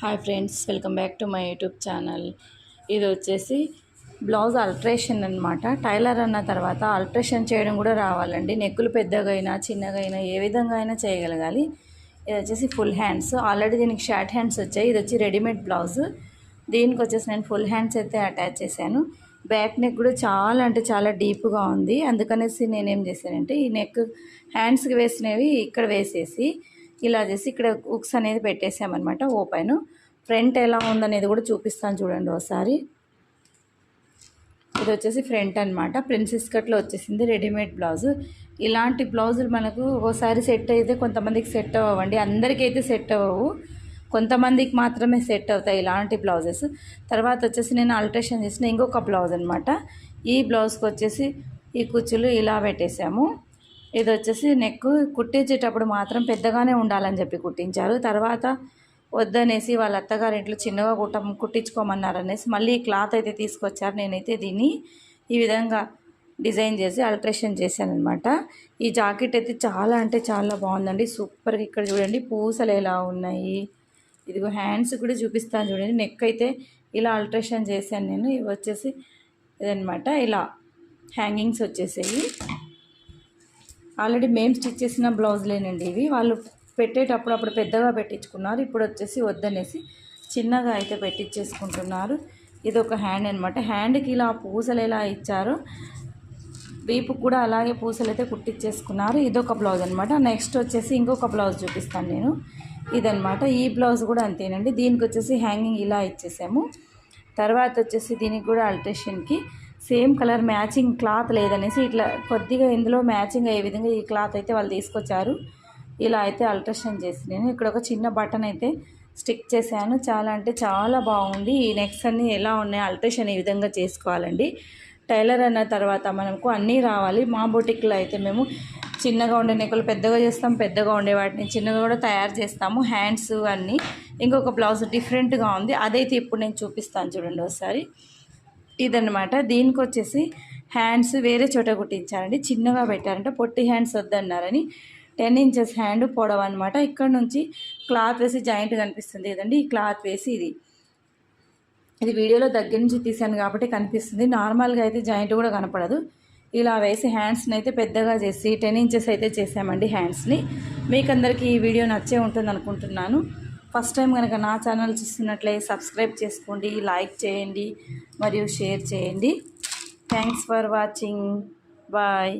Hi friends, welcome back to my YouTube channel. ఇది వచ్చేసి blouse alteration అనమాట. Tailor అన్న తర్వాత అల్ట్రేషన్ చేయడం కూడా రావాలండి. నెక్కులు పెద్దగా అయినా చిన్నగా అయినా ఏ విధంగా అయినా చేయగలగాలి. ఇది వచ్చేసి ఫుల్ హ్యాండ్స్. ఆల్రెడీ దీనికి షార్ట్ హ్యాండ్స్ వచ్చాయి. ఇది వచ్చి రెడీమేడ్ బ్లౌజ్. దీనికి వచ్చేసి నేను ఫుల్ హ్యాండ్స్ అయితే అటాచ్ చేశాను. బ్యాక్ నెక్ కూడా చాలా అంటే చాలా డీప్గా ఉంది. అందుకనేసి నేనేం చేశానంటే ఈ నెక్ హ్యాండ్స్కి వేసినవి ఇక్కడ వేసేసి ఇలా చేసి ఇక్కడ హుక్స్ అనేది పెట్టేసామన్నమాట. ఓపెన్ ఫ్రంట్ ఎలా ఉందనేది కూడా చూపిస్తాను చూడండి ఒకసారి. ఇది వచ్చేసి ఫ్రంట్ అనమాట. ప్రిన్సెస్ కట్లో వచ్చేసింది రెడీమేడ్ బ్లౌజ్. ఇలాంటి బ్లౌజులు మనకు ఒకసారి సెట్ అయితే కొంతమందికి సెట్ అవ్వండి. అందరికీ అయితే సెట్ అవ్వవు, కొంతమందికి మాత్రమే సెట్ అవుతాయి ఇలాంటి బ్లౌజెస్. తర్వాత వచ్చేసి నేను ఆల్ట్రేషన్ చేసిన ఇంకొక బ్లౌజ్ అనమాట. ఈ బ్లౌజ్కి వచ్చేసి ఈ కుచ్చులు ఇలా పెట్టేసాము. ఇది వచ్చేసి నెక్ కుట్టించేటప్పుడు మాత్రం పెద్దగానే ఉండాలని చెప్పి కుట్టించారు. తర్వాత వద్దనేసి వాళ్ళ అత్తగారింట్లో చిన్నగా కుట్టించుకోమన్నారనేసి మళ్ళీ క్లాత్ అయితే తీసుకొచ్చారు. నేనైతే దీన్ని ఈ విధంగా డిజైన్ చేసి అల్ట్రేషన్ చేశాను అనమాట. ఈ జాకెట్ అయితే చాలా అంటే చాలా బాగుందండి, సూపర్గా. ఇక్కడ చూడండి పూసలు ఎలా ఉన్నాయి. ఇదిగో హ్యాండ్స్ కూడా చూపిస్తాను చూడండి. నెక్ అయితే ఇలా అల్ట్రేషన్ చేశాను నేను. ఇవి వచ్చేసి ఇదనమాట, ఇలా హ్యాంగింగ్స్ వచ్చేసాయి. ఆల్రెడీ మేము స్టిచ్ చేసిన బ్లౌజ్లేనండి ఇవి. వాళ్ళు పెట్టేటప్పుడు అప్పుడు పెద్దగా పెట్టించుకున్నారు, ఇప్పుడు వచ్చేసి వద్దనేసి చిన్నగా అయితే పెట్టించేసుకుంటున్నారు. ఇది ఒక హ్యాండ్ అనమాట. హ్యాండ్కి ఇలా పూసలు ఎలా ఇచ్చారో వీపు కూడా అలాగే పూసలు అయితే కుట్టించేసుకున్నారు. ఇదొక బ్లౌజ్ అనమాట. నెక్స్ట్ వచ్చేసి ఇంకొక బ్లౌజ్ చూపిస్తాను నేను. ఇదనమాట. ఈ బ్లౌజ్ కూడా అంతేనండి. దీనికి వచ్చేసి హ్యాంగింగ్ ఇలా ఇచ్చేసాము. తర్వాత వచ్చేసి దీనికి కూడా అల్ట్రేషన్కి సేమ్ కలర్ మ్యాచింగ్ క్లాత్ లేదనేసి ఇట్లా కొద్దిగా ఇందులో మ్యాచింగ్ అయ్యే విధంగా ఈ క్లాత్ అయితే వాళ్ళు తీసుకొచ్చారు. ఇలా అయితే అల్ట్రేషన్ చేసి నేను ఇక్కడ ఒక చిన్న బటన్ అయితే స్టిక్ చేశాను. చాలా అంటే చాలా బాగుంది. ఈ నెక్స్ అన్నీ ఎలా ఉన్నాయి, అల్ట్రేషన్ ఈ విధంగా చేసుకోవాలండి. టైలర్ అన్న తర్వాత మనకు అన్నీ రావాలి. మా బొటిక్లో అయితే మేము చిన్నగా ఉండే నెక్కులు పెద్దగా చేస్తాం, పెద్దగా ఉండే వాటిని చిన్నగా కూడా తయారు చేస్తాము. హ్యాండ్స్ అన్నీ. ఇంకొక బ్లౌజ్ డిఫరెంట్గా ఉంది, అదైతే ఇప్పుడు నేను చూపిస్తాను చూడండి ఒకసారి. ఇదనమాట. దీనికి వచ్చేసి హ్యాండ్స్ వేరే చోట కుట్టించారండి. చిన్నగా పెట్టారంటే పొట్టి హ్యాండ్స్ వద్దన్నారని 10 ఇంచెస్ హ్యాండ్ పొడవు అనమాట. ఇక్కడ నుంచి క్లాత్ వేసి జాయింట్ కనిపిస్తుంది కదండి, ఈ క్లాత్ వేసి ఇది వీడియోలో దగ్గర నుంచి తీసాను కాబట్టి కనిపిస్తుంది. నార్మల్గా అయితే జాయింట్ కూడా కనపడదు. ఇలా వేసి హ్యాండ్స్ని అయితే పెద్దగా చేసి 10 ఇంచెస్ అయితే చేసామండి హ్యాండ్స్ని. మీకు అందరికీ ఈ వీడియో నచ్చే ఉంటుంది అనుకుంటున్నాను. ఫస్ట్ టైం కనుక నా ఛానల్ చూస్తున్నట్లయితే సబ్స్క్రైబ్ చేసుకోండి, లైక్ చేయండి మరియు షేర్ చేయండి. Thanks for watching. బాయ్.